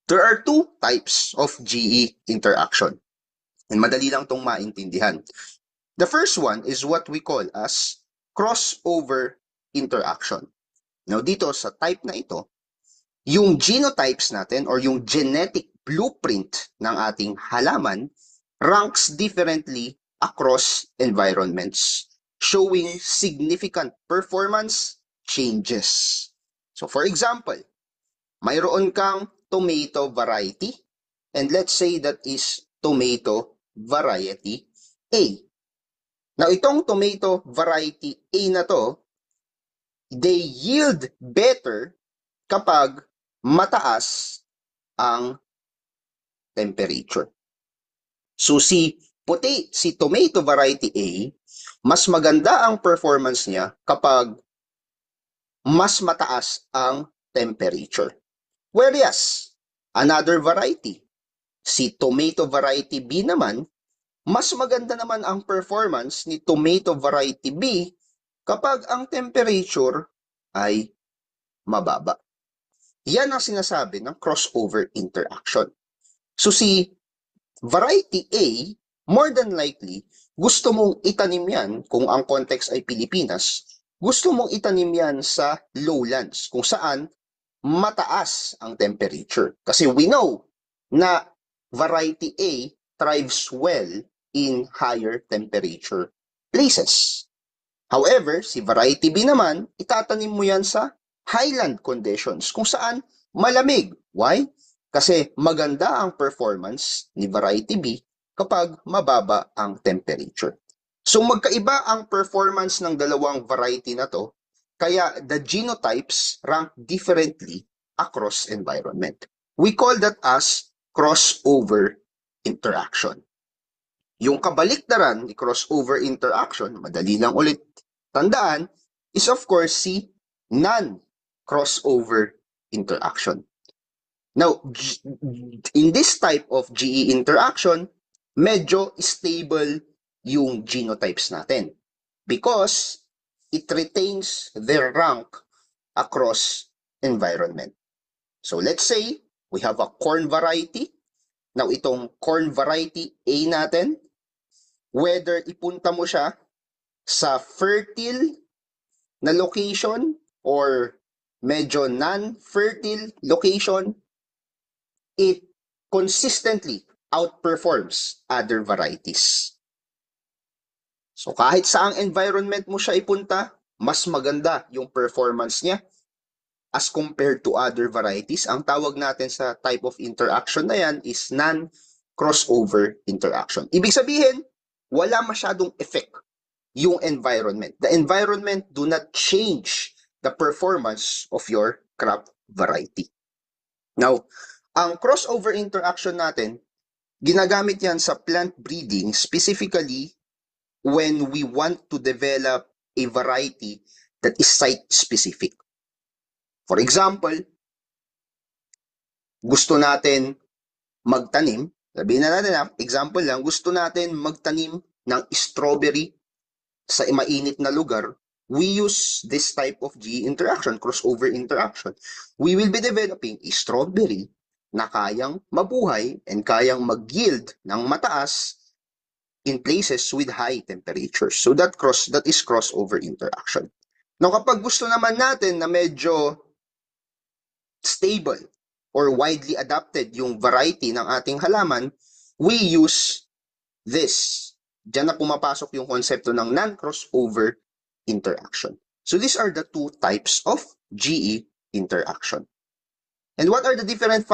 There are two types of GE interaction. And madali lang itong maintindihan. The first one is what we call as crossover interaction. Now dito sa type na ito, yung genotypes natin or yung genetic blueprint ng ating halaman ranks differently across environments, showing significant performance changes. So for example, mayroon kang tomato variety, and let's say that is tomato variety A. Now, itong tomato variety A na to, they yield better kapag mataas ang temperature. So, si tomato variety A, mas maganda ang performance niya kapag mas mataas ang temperature. Whereas, another variety, si tomato variety B naman, mas maganda naman ang performance ni tomato variety B kapag ang temperature ay mababa. Yan ang sinasabi ng crossover interaction. So si variety A, more than likely, gusto mong itanim yan, kung ang context ay Pilipinas, gusto mong itanim yan sa lowlands, kung saan mataas ang temperature. Kasi we know na variety A thrives well in higher temperature places. However, si variety B naman, itatanim mo yan sa highland conditions kung saan malamig. Why? Kasi maganda ang performance ni variety B kapag mababa ang temperature. So magkaiba ang performance ng dalawang variety na to, kaya the genotypes rank differently across environment. We call that as crossover interaction. Yung kabaliktaran ni crossover interaction, madali lang ulit tandaan, is of course si non-crossover interaction. Now, in this type of GE interaction, medyo stable yung genotypes natin because it retains their rank across environment. So let's say we have a corn variety. Now, itong corn variety A natin, whether ipunta mo siya sa fertile na location or medyo non-fertile location, it consistently outperforms other varieties. So kahit saang environment mo siya ipunta, mas maganda yung performance niya as compared to other varieties. Ang tawag natin sa type of interaction na yan is non-crossover interaction. Ibig sabihin, wala masyadong effect yung environment. The environment do not change the performance of your crop variety. Now, ang crossover interaction natin, ginagamit yan sa plant breeding, specifically when we want to develop a variety that is site-specific. For example, gusto natin magtanim, sabihin na natin, example lang, gusto natin magtanim ng strawberry sa mainit na lugar. We use this type of GE interaction, crossover interaction. We will be developing a strawberry na kayang mabuhay and kayang mag-yield ng mataas in places with high temperatures. So that is crossover interaction. Now kapag gusto naman natin na medyo stable or widely adapted yung variety ng ating halaman, we use this. Diyan na pumapasok yung konsepto ng non-crossover interaction. So these are the two types of GE interaction. And what are the different